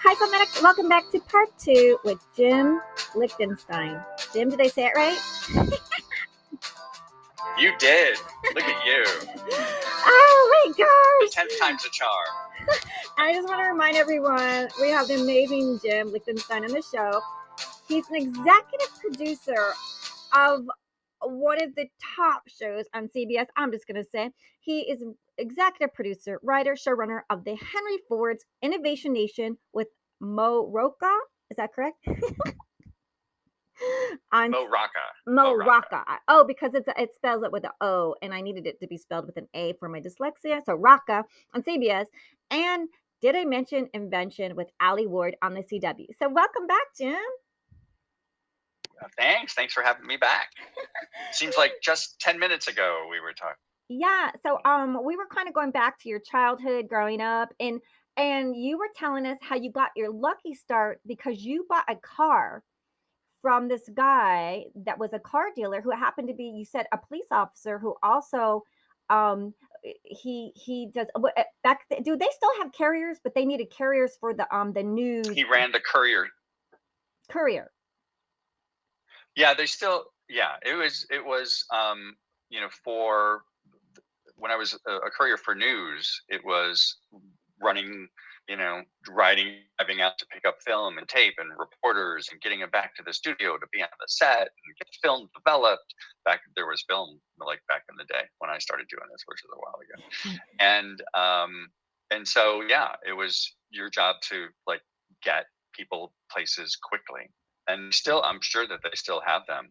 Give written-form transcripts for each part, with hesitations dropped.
Hi, Phonetics. Welcome back to part 2 with Jim Lichtenstein. Jim, did I say it right? You did. Look at you. Oh my gosh. 10th time's a charm. I just want to remind everyone we have the amazing Jim Lichtenstein on the show. He's an executive producer of one of the top shows on CBS. I'm just going to say he is executive producer, writer, showrunner of the Henry Ford's Innovation Nation with MO ROCCA. Is that correct? MO ROCCA. MO ROCCA. Oh, because it spells it with an O, and I needed it to be spelled with an A for my dyslexia. So ROCCA on CBS. And Did I Mention Invention with ALIE WARD on the CW. So welcome back, Jim. Thanks for having me back. Seems like just 10 minutes ago we were talking. Yeah. So we were kind of going back to your childhood growing up, and you were telling us how you got your lucky start because you bought a car from this guy that was a car dealer who happened to be, you said, a police officer who also he does do they still have carriers, but they needed carriers for the news. He ran the courier. Yeah, they still, yeah, it was for when I was a courier for news, it was running, driving out to pick up film and tape and reporters and getting them back to the studio to be on the set and get film developed. There was film back in the day when I started doing this, which was a while ago. And so, yeah, it was your job to get people places quickly. And still, I'm sure that they still have them.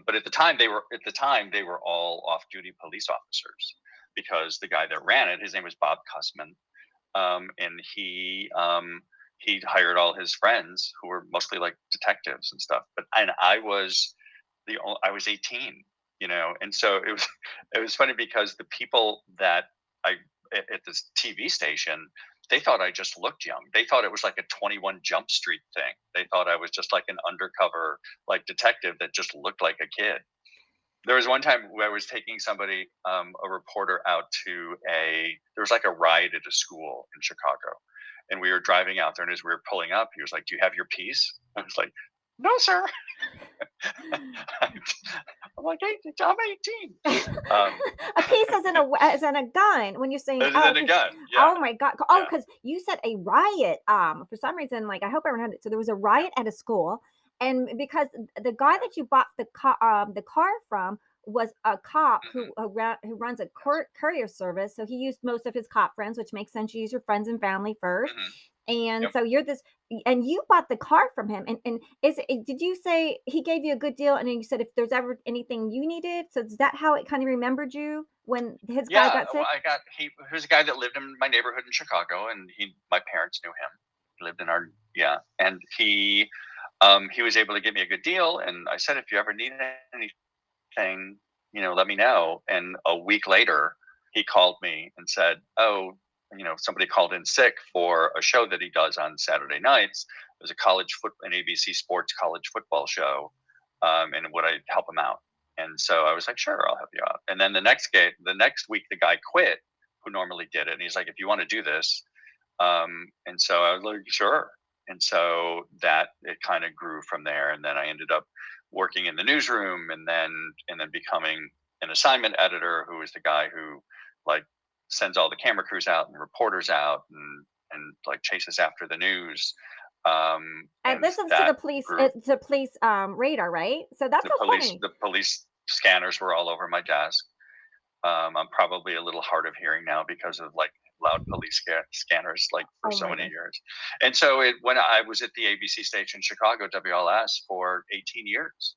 But at the time they were all off-duty police officers, because the guy that ran it, his name was Bob Cussman. And he hired all his friends who were mostly like detectives and stuff. And I was 18, and so it was funny because the people that at this TV station, they thought I just looked young. They thought it was like a 21 Jump Street thing. They thought I was just like an undercover detective that just looked like a kid. There was one time where I was taking somebody, a reporter, out to there was like a riot at a school in Chicago. And we were driving out there, and as we were pulling up, he was like, "Do you have your piece?" I was like, "No, sir." I'm like, "Hey, I'm 18. A piece as in a gun. When you're saying as in a gun, yeah. Oh my God! Oh, because you said a riot. For some reason, I hope everyone had it. So there was a riot at a school, and because the guy that you bought the car from was a cop who runs a courier service. So he used most of his cop friends, which makes sense. You use your friends and family first. And so you're this, and you bought the car from him. And did you say he gave you a good deal? And then you said if there's ever anything you needed. So is that how it kind of remembered you when his guy got sick? Well, he was a guy that lived in my neighborhood in Chicago, and my parents knew him. He lived in and he was able to give me a good deal. And I said, if you ever need anything, let me know. And a week later, he called me and said, "Oh, somebody called in sick for a show that he does on Saturday nights. It was an ABC Sports college football show, and would I help him out?" And so I was like, "Sure, I'll help you out." And then the next week, the guy quit who normally did it, and he's like, "If you want to do this," and so I was like, "Sure." And so that it kind of grew from there, and then I ended up working in the newsroom, and then becoming an assignment editor, who is the guy who sends all the camera crews out and reporters out and chases after the news. And listens to the police radar, right? So that's funny. The police scanners were all over my desk. I'm probably a little hard of hearing now because of loud police scanners for so many years. And so when I was at the ABC station Chicago WLS for 18 years.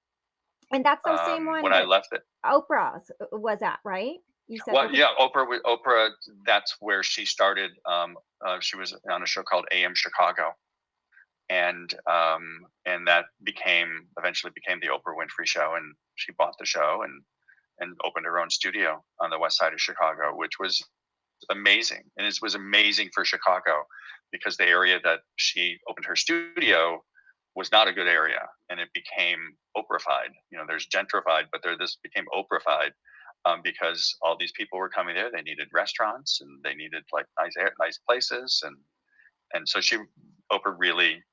And that's the same one when I left it. Oprah was at, right? You said Oprah. That's where she started. She was on a show called AM Chicago, and that eventually became the Oprah Winfrey Show. And she bought the show and opened her own studio on the west side of Chicago, which was amazing. And it was amazing for Chicago because the area that she opened her studio was not a good area, and it became Oprahfied. There's gentrified, but this became Oprahfied. Because all these people were coming there, they needed restaurants and they needed nice places, and so she Oprah really,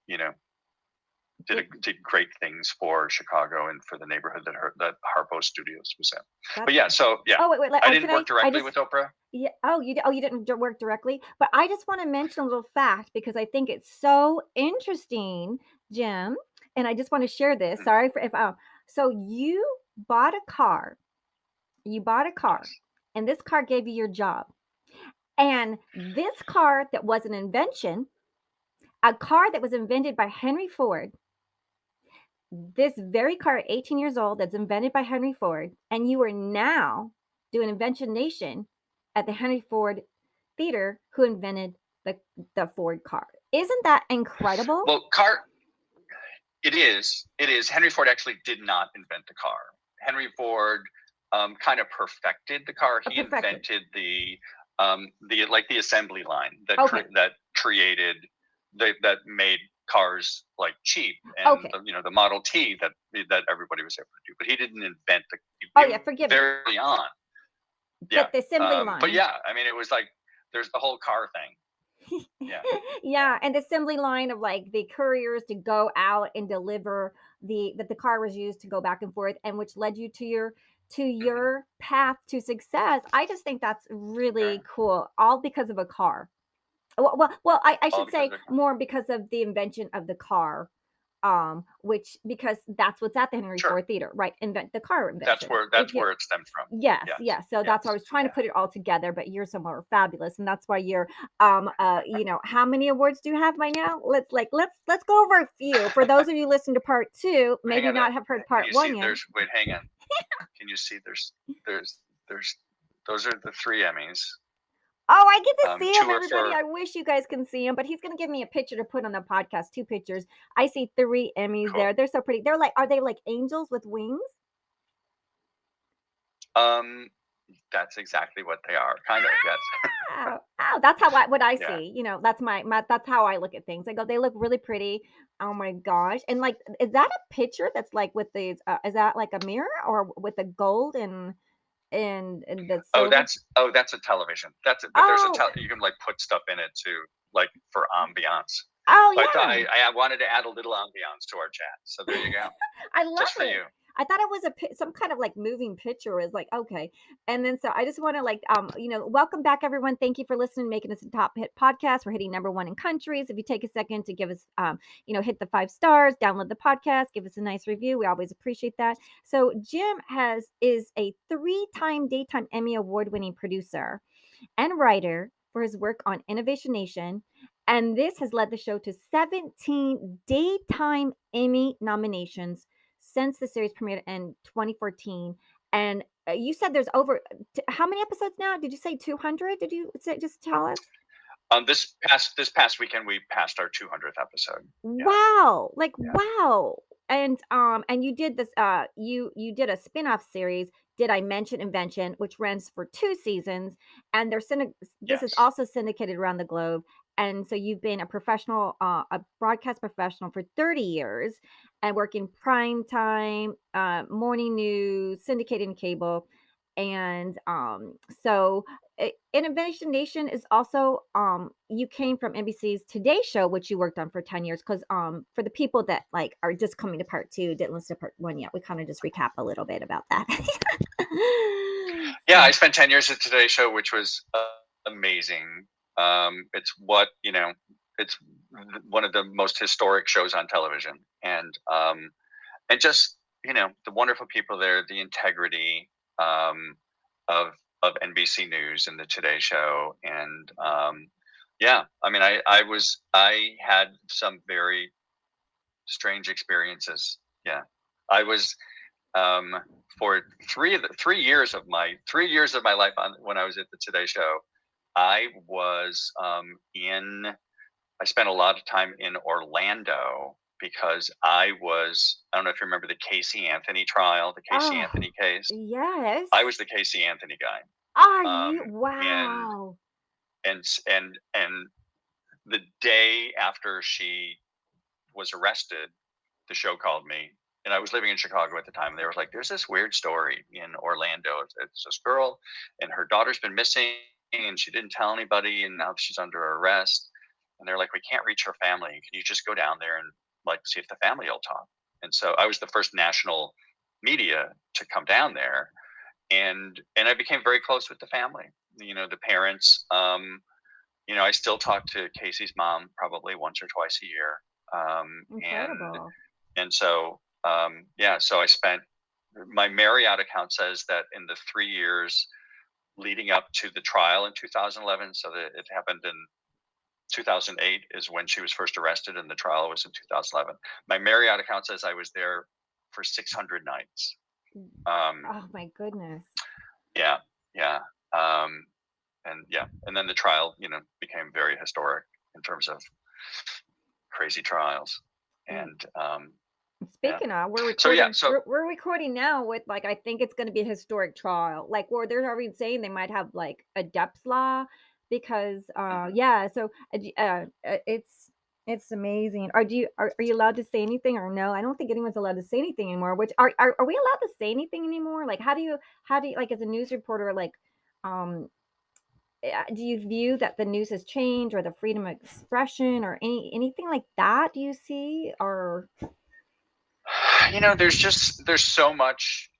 did great things for Chicago and for the neighborhood that Harpo Studios was in. But yeah, so yeah, Oh, wait. I didn't work directly with Oprah. Yeah. Oh, you didn't work directly, but I just want to mention a little fact because I think it's so interesting, Jim, and I just want to share this. Mhm. Sorry for if so you bought a car. You bought a car, Yes. and this car gave you your job. And this car that was an invention, a car that was invented by Henry Ford, this very car at 18 years old that's invented by Henry Ford, and you are now doing Invention Nation at the Henry Ford Theater, who invented the Ford car. Isn't that incredible? Well, it is. It is. Henry Ford actually did not invent the car. Henry Ford kind of perfected the car. He invented the assembly line that created that made cars like cheap, and the Model T that everybody was able to do. But he didn't invent forgive me. Very on. Yeah. But the assembly line. But yeah, I mean, it was like there's the whole car thing. Yeah. Yeah, and the assembly line of like the couriers to go out and deliver that the car was used to go back and forth, and which led you to your path to success. I just think that's really cool, all because of a car. Well, I should say more because of the invention of the car, which because that's what's at the Henry Ford Theater, right? The car invention. That's where it stemmed from. Yes. So that's why I was trying to put it all together. But you're so more fabulous, and that's why you're how many awards do you have by now? Let's go over a few. For those of you listening to part 2, maybe not have heard part 1 yet. Hang on. Can you see? There's those are the 3 Emmys. Oh, I get to see him, everybody. I wish you guys can see him, but he's going to give me a picture to put on the podcast. 2 pictures. I see 3 Emmys there. They're so pretty. Are they like angels with wings? That's exactly what they are. Kind of, yes. Oh, that's what I see. That's that's how I look at things. I go, they look really pretty. Oh my gosh. And like, is that a picture that's like with these, is that like a mirror or with the gold and the silver? That's a television. But there's you can like put stuff in it too, like for ambiance. Oh yeah. I wanted to add a little ambiance to our chat, so there you go. I love just for it. you. I thought it was some kind of like moving picture. Is like, okay. And then so I just want to welcome back everyone. Thank you for listening, making us a top hit podcast. We're hitting #1 in countries. If you take a second to give us hit the 5 stars, download the podcast, give us a nice review. We always appreciate that. So Jim is a 3-time Daytime Emmy Award winning producer and writer for his work on Innovation Nation. And this has led the show to 17 Daytime Emmy nominations since the series premiered in 2014. And you said there's over how many episodes now? Did you say 200? Did you just tell us? This past weekend we passed our 200th episode. Wow! Wow! And you did this. You did a spinoff series. Did I Mention Invention, which runs for 2 seasons, and this is also syndicated around the globe. And so you've been a professional, a broadcast professional for 30 years, and working primetime, morning news, syndicated and cable, and so Innovation Nation is also you came from NBC's Today Show, which you worked on for 10 years. Because for the people that like are just coming to part 2, didn't listen to part 1 yet, we kind of just recap a little bit about that. Yeah, I spent 10 years at Today Show, which was amazing. It's it's one of the most historic shows on television, and just the wonderful people there, the integrity of NBC News and the Today Show, and yeah, I mean, I had some very strange experiences. Yeah, I was for 3 years of my life when I was at the Today Show. I spent a lot of time in Orlando because I don't know if you remember the Casey Anthony trial, the Casey Anthony case. Yes. I was the Casey Anthony guy. Are you? Wow. And the day after she was arrested, the show called me, and I was living in Chicago at the time. And they were like, "There's this weird story in Orlando. It's this girl, and her daughter's been missing, and she didn't tell anybody, and now she's under arrest." And they're like, we can't reach her family. Can you just go down there and like see if the family will talk? And so I was the first national media to come down there, and I became very close with the family. The parents. I still talk to Casey's mom probably once or twice a year. And Incredible. so yeah, so I spent my Marriott account says that in the 3 years leading up to the trial in 2011, so that it happened in 2008 is when she was first arrested, and the trial was in 2011. My Marriott account says I was there for 600 nights. Oh my goodness. Yeah, yeah, and then the trial, became very historic in terms of crazy trials, Mm. and yeah. Speaking of, we're So yeah, recording. so We're recording now with like I think it's going to be a historic trial. Like where they're already saying they might have like a depth law because mhm. yeah. So it's amazing. Are you allowed to say anything or no? I don't think anyone's allowed to say anything anymore. Which are we allowed to say anything anymore? Like how do you like as a news reporter like um do you view that the news has changed or the freedom of expression or anything like that? Do you see or there's so much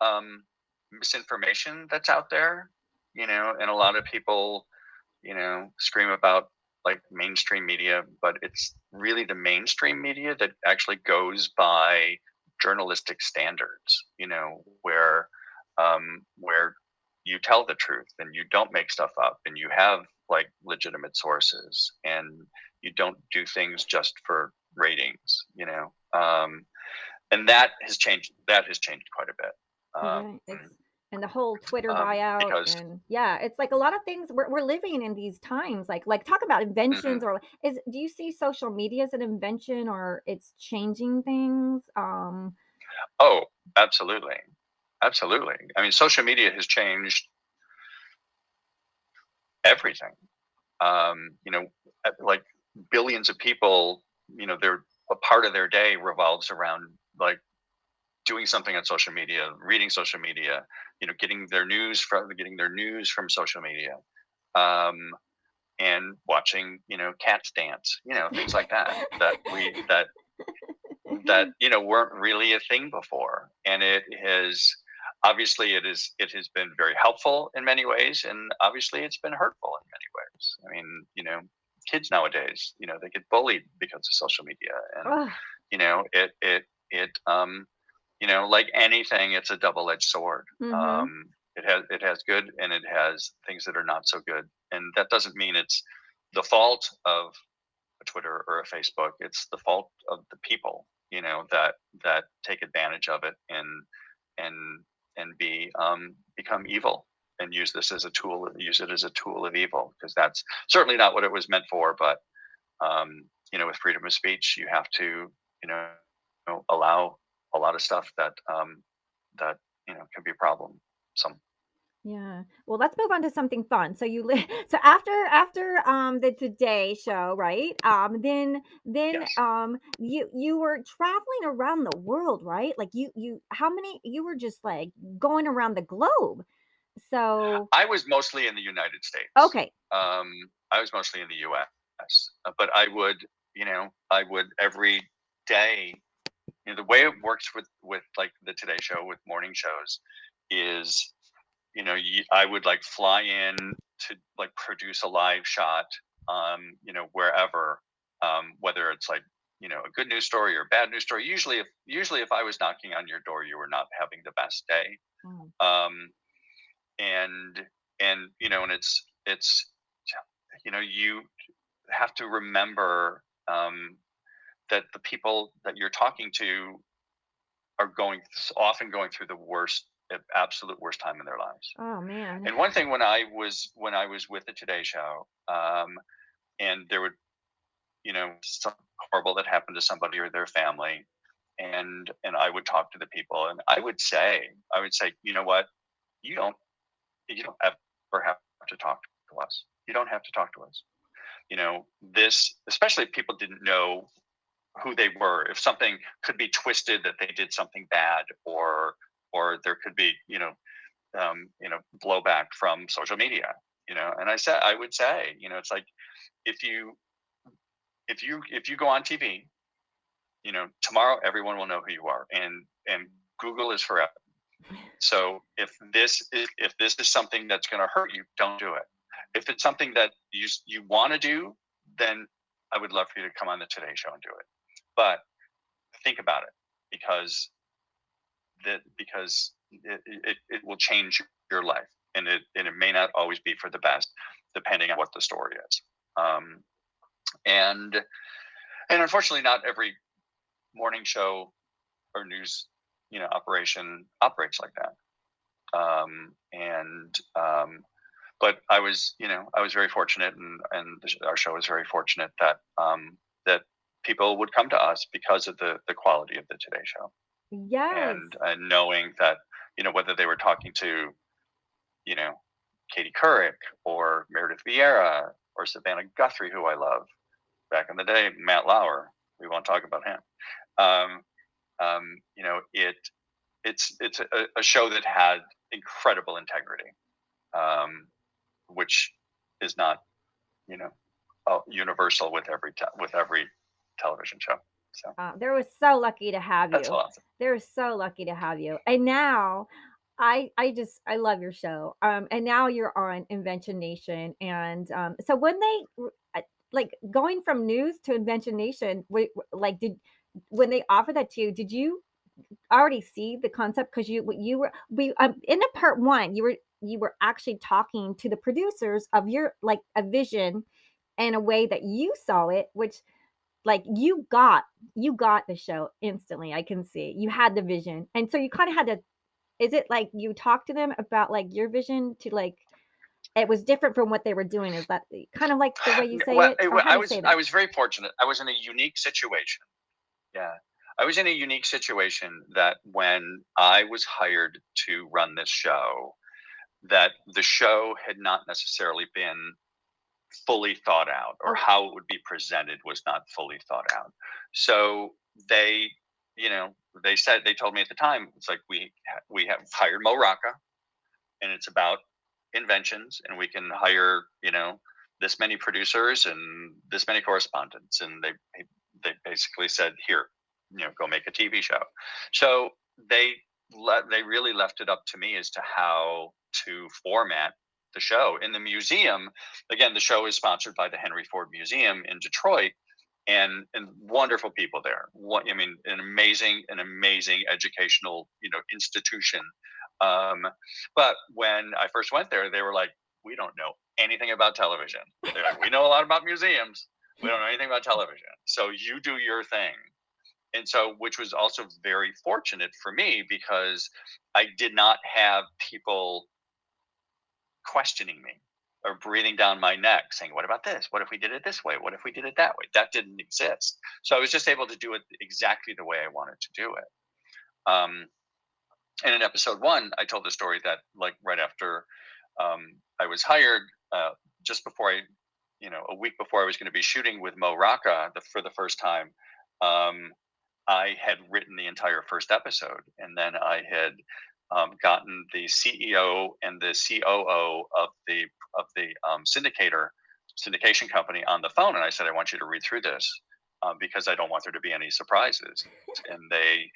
misinformation that's out there, and a lot of people, scream about like mainstream media, but it's really the mainstream media that actually goes by journalistic standards, where you tell the truth and you don't make stuff up and you have like legitimate sources and you don't do things just for ratings, and that has changed quite a bit. yeah, and the whole Twitter buyout Because and yeah, it's like a lot of things we're living in these times. Like talk about inventions mhm. or is do you see social media as an invention or it's changing things? Oh, absolutely. Absolutely. I mean, social media has changed everything. Like billions of people, they're a part of their day revolves around like doing something on social media, reading social media, getting their news from social media, um, and watching, cats dance, things like that. That weren't really a thing before, and it has been very helpful in many ways, and obviously it's been hurtful in many ways. I mean, kids nowadays, they get bullied because of social media, and Ugh, like anything, it's a double-edged sword. mhm. It has good and it has things that are not so good, and that doesn't mean it's the fault of a Twitter or a Facebook. It's the fault of the people, that take advantage of it and become evil and use it as a tool of evil, because that's certainly not what it was meant for. But with freedom of speech, you have to, allow a lot of stuff that can be a problem. Some. Yeah. Well, let's move on to something fun. So so after the Today show, right? Then Yes. you were traveling around the world, right? Like you how many you were just like going around the globe. So, I was mostly in the United States. okay. Um, I was mostly in the U.S., but I would every day. The way it works with like the Today Show with morning shows is, I would like fly in to like produce a live shot, wherever, whether it's like, a good news story or a bad news story. Usually if I was knocking on your door, you were not having the best day. Mm, Um, and and it's you have to remember, that the people that you're talking to are often going through the absolute worst time in their lives. oh man. And one thing, when I was with the Today Show, and there would, something horrible that happened to somebody or their family, and I would talk to the people, and I would say, you know what, you don't you don't ever have to talk to us. You don't have to talk to us. This, especially if people didn't know who they were, if something could be twisted that they did something bad, or there could be, blowback from social media. And I would say, it's like, if you if you go on TV, tomorrow everyone will know who you are, and Google is forever. So if this is something that's going to hurt you, don't do it. If it's something that you want to do, then I would love for you to come on the Today Show and do it. But think about it, because it will change your life, and it may not always be for the best, depending on what the story is. And unfortunately, not every morning show or news operation operates like that. But I was very fortunate, and our show was very fortunate that that people would come to us because of the quality of the Today Show. Yes. And knowing that, whether they were talking to, Katie Couric or Meredith Vieira or Savannah Guthrie, who I love back in the day, Matt Lauer, we won't talk about him. It's a show that had incredible integrity, which is not, universal with every television show. So they were so lucky to have that's you. awesome. They were so lucky to have you. And now I love your show. And now you're on Invention Nation. And so when like going from news to Invention Nation, when they offered that to you, did you already see the concept? Because you were in the part one, you were actually talking to the producers of your like a vision and a way that you saw it, which like you got the show instantly. I can see you had the vision, and so you kind of had to. Is it like you talked to them about like your vision to like it was different from what they were doing? Is that kind of like the way you say Well, it? Or how do you say that? I was very fortunate. I was in a unique situation. Yeah. I was in a unique situation that when I was hired to run this show, that the show had not necessarily been fully thought out, or how it would be presented was not fully thought out. So they told me at the time, it's like, we have hired Mo Rocca, and it's about inventions, and we can hire, this many producers and this many correspondents. And they basically said, here, go make a TV show. So they really left it up to me as to how to format the show. In the museum, again, the show is sponsored by the Henry Ford Museum in Detroit, and wonderful people there. An amazing educational, institution. But when I first went there, they were like, we don't know anything about television. They're like, we know a lot about museums. We don't know anything about television. So you do your thing. And so, which was also very fortunate for me, because I did not have people questioning me or breathing down my neck saying, what about this? What if we did it this way? What if we did it that way? That didn't exist. So I was just able to do it exactly the way I wanted to do it. And in episode one, I told the story that, like, right after I was hired, just before a week before I was going to be shooting with Mo Rocca for the first time, I had written the entire first episode, and then I had gotten the CEO and the COO of the syndication company on the phone, and I said, I want you to read through this because I don't want there to be any surprises. And they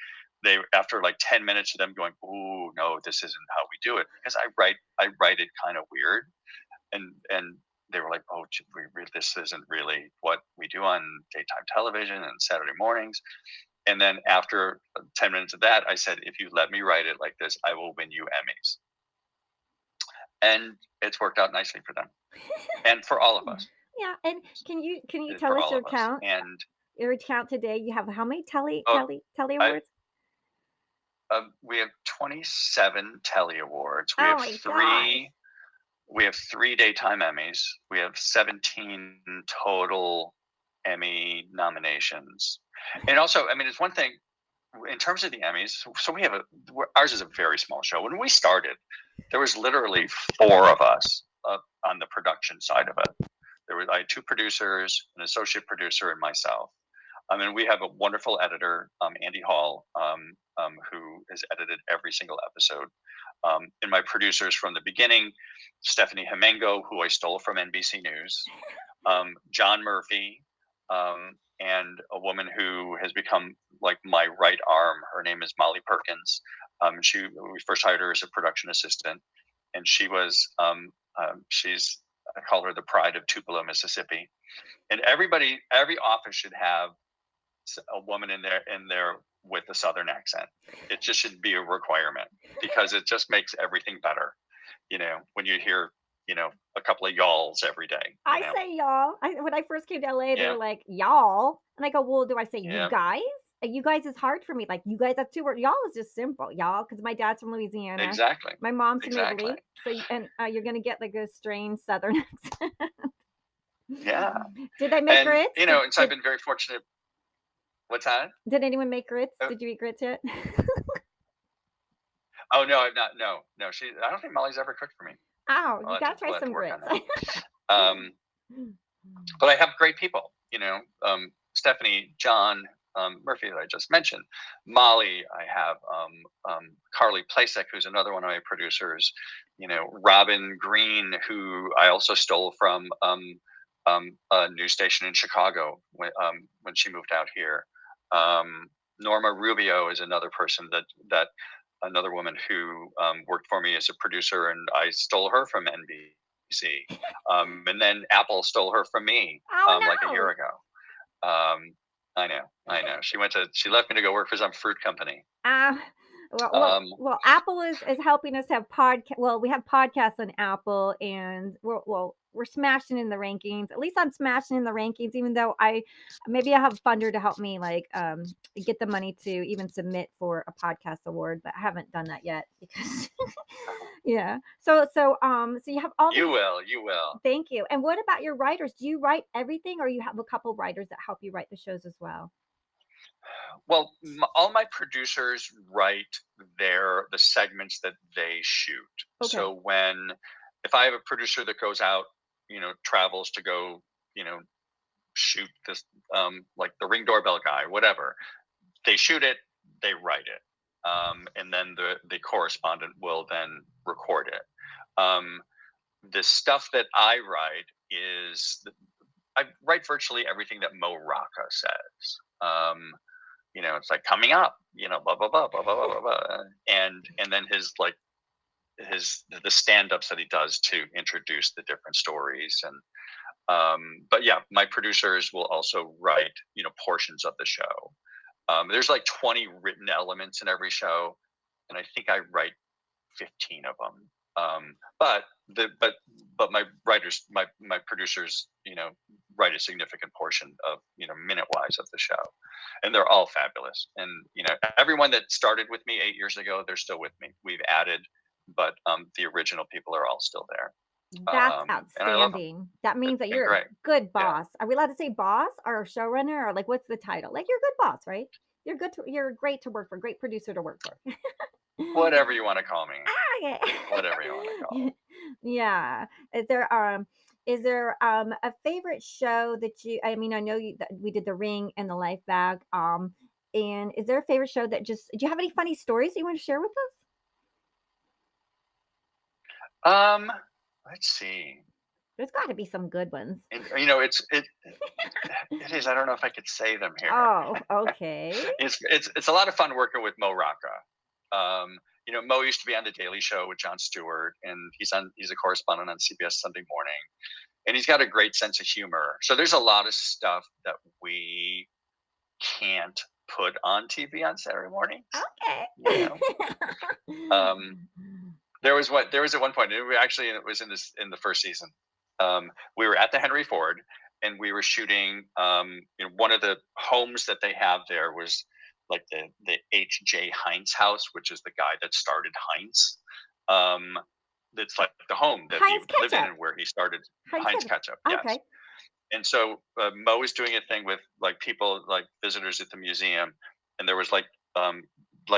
after like 10 minutes of them going, "Ooh, no, this isn't how we do it," because I write it kind of weird, and they were like, "Oh, this isn't really what we do on daytime television and Saturday mornings." And then after 10 minutes of that, I said, if you let me write it like this, I will win you Emmys. And it's worked out nicely for them and for all of us. Yeah. And can you tell us your count? And your count today? You have how many telly awards? We have 27 telly awards. We have three Daytime Emmys. We have 17 total Emmy nominations. And also, it's one thing in terms of the Emmys. So we have ours is a very small show. When we started, there was literally 4 of us on the production side of it. I had 2 producers, an associate producer, and myself. We have a wonderful editor, Andy Hall, who has edited every single episode. And my producers from the beginning, Stephanie Himengo, who I stole from NBC News, John Murphy, and a woman who has become like my right arm. Her name is Molly Perkins. We first hired her as a production assistant, and she's, I call her the pride of Tupelo, Mississippi. And every office should have a woman in there with a Southern accent. It just should be a requirement because it just makes everything better. When you hear, a couple of y'alls every day. I say y'all. When I first came to LA, they Yeah, were like, y'all. And I go, well, do I say you yeah, guys? You guys is hard for me. Like, you guys, that's two words. Y'all is just simple, y'all, because my dad's from Louisiana. exactly, My mom's from exactly. Italy. So, and you're going to get like a strange Southern accent. Yeah, Did they make and grits? and so I've been very fortunate. What's that? Did anyone make grits? Uh, Did you eat grits yet? Oh no, I've not. No, no. I don't think Molly's ever cooked for me. Oh, I'll you have to, got to try we'll have to some work on grits. that. But I have great people. Stephanie, John, Murphy that I just mentioned, Molly. I have Carly Plasek, who's another one of my producers. Robin Green, who I also stole from a news station in Chicago when she moved out here. Norma Rubio is another person that another woman who worked for me as a producer, and I stole her from NBC. And then Apple stole her from me Oh, like a year no. ago. I know. She left me to go work for some fruit company. Uh, well, well, Um, well, Apple is helping us have podcast. Well, we have podcasts on Apple, and we're smashing in the rankings. At least I'm smashing in the rankings, even though maybe I have a funder to help me get the money to even submit for a podcast award, but I haven't done that yet because yeah. So you have all you these. will, you will. Thank you. And what about your writers? Do you write everything, or you have a couple writers that help you write the shows as well? Well, all my producers write the segments that they shoot. Okay. So if I have a producer that goes out, travels to go, shoot this, like the Ring doorbell guy, whatever, they shoot it, they write it, and then the correspondent will then record it. The stuff that I write I write virtually everything that Mo Rocca says. It's like coming up, blah blah blah blah blah blah blah, blah. And then the stand-ups that he does to introduce the different stories. And but yeah, my producers will also write portions of the show. There's like 20 written elements in every show, and I think I write 15 of them. But my writers, my producers, write a significant portion of minute wise of the show, and they're all fabulous. And everyone that started with me 8 years ago, they're still with me. We've added, but the original people are all still there. That's And I love them. outstanding. That means that Been you're a great. good Yeah. boss. Are we allowed to say boss or showrunner or like what's the title? Like you're a good boss, right? You're great to work for, great producer to work for. Whatever you want to call me. Ah, Whatever you want to call. yeah. Is there a favorite show that I mean I know that we did The Ring and The Life Bag. And is there a favorite show that do you have any funny stories that you want to share with us? Let's see. There's got to be some good ones. And, it is. I don't know if I could say them here. Oh, okay. It's a lot of fun working with Mo Rocca. Mo used to be on the Daily Show with Jon Stewart, and he's a correspondent on CBS Sunday Morning, and he's got a great sense of humor. So there's a lot of stuff that we can't put on TV on Saturday mornings. Okay. There was at one point. It was in the first season. We were at the Henry Ford, and we were shooting. One of the homes that they have there was like the H.J. Heinz house, which is the guy that started Heinz. It's like the home that Heinz he lived in ketchup. and where he started Heinz ketchup. Yes. Okay. And so Mo was doing a thing with like people, like visitors at the museum, and there was like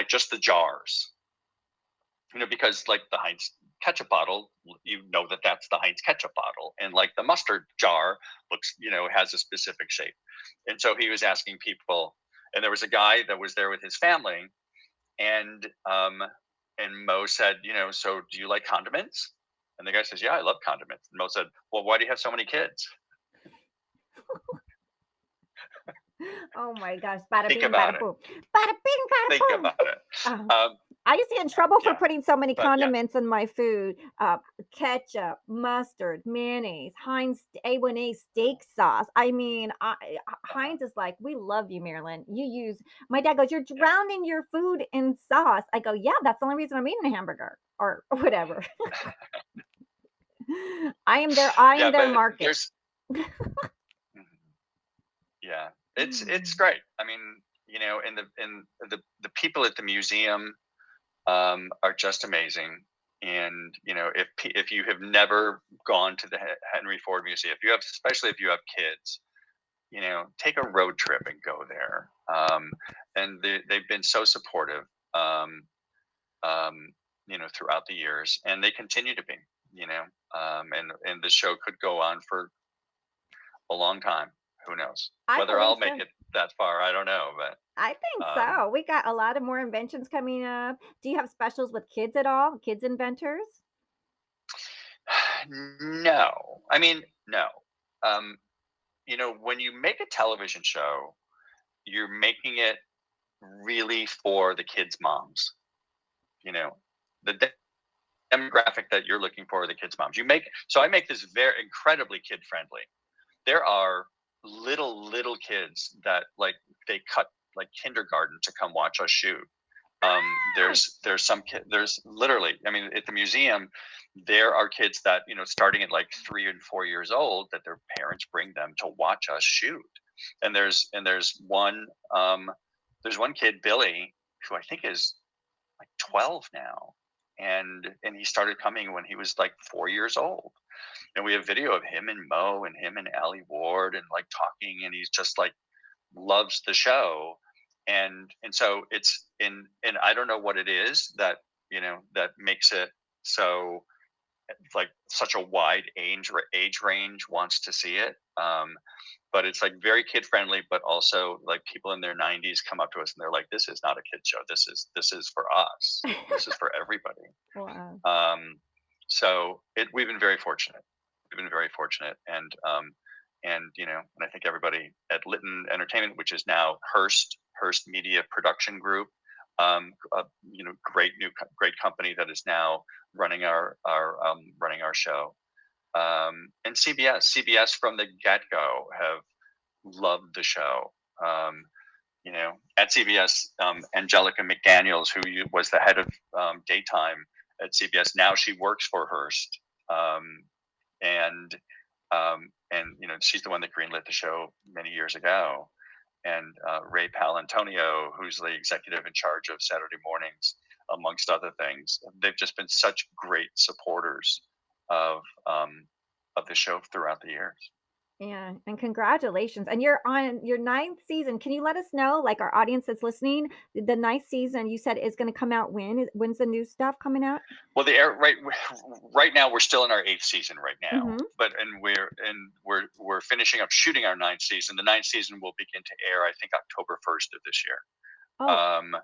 just the jars, because like the Heinz ketchup bottle, that's the Heinz ketchup bottle, and like the mustard jar looks, has a specific shape. And so he was asking people, and there was a guy that was there with his family, and Mo said, so do you like condiments? And the guy says, yeah, I love condiments. And Mo said, well, why do you have so many kids? Oh my gosh. Bada Think bing, about bada it. boom. Bada bing, bada Think boom. about it. Uh, Um, I used to get in trouble for yeah, putting so many but yeah, condiments in my food. Ketchup, mustard, mayonnaise, Heinz A1A steak sauce. I mean, uh-huh, Heinz is like, we love you, Marilyn. My dad goes, you're yeah. drowning your food in sauce. I go, yeah, that's the only reason I'm eating a hamburger or whatever. I Yeah, am their but market. there's mhm, yeah, it's Mm. great. I mean, and the people at the museum are just amazing. And if you have never gone to the Henry Ford Museum, if you have, especially if you have kids, take a road trip and go there. And they've been so supportive, um, um, throughout the years, and they continue to be. You know, and the show could go on for a long time. Who knows? I Whether believe I'll make so. it that far, I don't know. But I think um, so. We got a lot of more inventions coming up. Do you have specials with kids at all? Kids inventors? no, I mean, no. Um, when you make a television show, you're making it really for the kids' moms. You know, the demographic that you're looking for are the kids' moms. I make this very incredibly kid friendly. There are little kids that like they cut like kindergarten to come watch us shoot. Ah! There's some kid there's literally, I mean, at the museum there are kids that starting at like 3 and 4 years old that their parents bring them to watch us shoot. And there's one kid, Billy, who I think is like 12 now, and he started coming when he was like 4 years old. And we have video of him and Mo and him and ALIE Ward and like talking, and he's just like loves the show. And so and I don't know what it is that makes it so like such a wide age range wants to see it. But it's like very kid friendly, but also like people in their 90s come up to us and they're like, this is not a kid show, this is for us, this is for everybody. Wow. um, so we've been very fortunate. We've been very fortunate, and I think everybody at Lytton Entertainment, which is now Hearst Media Production Group, great company that is now running our show, and CBS from the get go have loved the show. At CBS, Angelica McDaniels, who was the head of daytime at CBS, now she works for Hearst, um, and she's the one that greenlit the show many years ago. And Ray Palantonio, who's the executive in charge of Saturday mornings, amongst other things, they've just been such great supporters of of the show throughout the years. Yeah, and congratulations. And you're on your ninth season. Can you let us know, like our audience that's listening, the ninth season you said is going to come out when? When's the new stuff coming out? Well, the air right now we're still in our eighth season right now, Hmm. but we're finishing up shooting our ninth season. The ninth season will begin to air, I think, October 1st of this year. Oh, Um,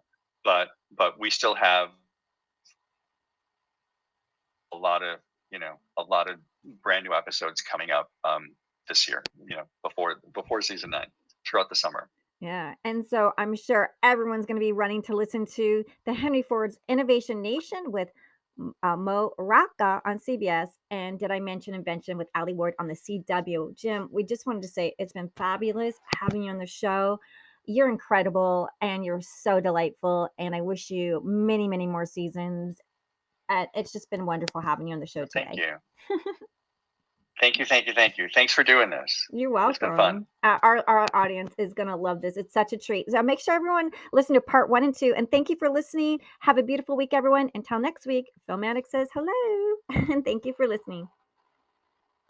but we still have a lot of brand new episodes coming up this year. Before season 9, throughout the summer. yeah. And so I'm sure everyone's going to be running to listen to the Henry Ford's Innovation Nation with Mo Rocca on CBS. And did I mention Invention with Ali Ward on the CW? Jim, we just wanted to say it's been fabulous having you on the show. You're incredible and you're so delightful. And I wish you many, many more seasons. It's just been wonderful having you on the show Thank today. you, thank you, thank you, thank you. Thanks for doing this. You're It's been fun. welcome. Our audience is gonna love this. It's such a treat. So make sure everyone listen to part 1 and 2. And thank you for listening. Have a beautiful week, everyone. Until next week, Filmatic says hello. And thank you for listening.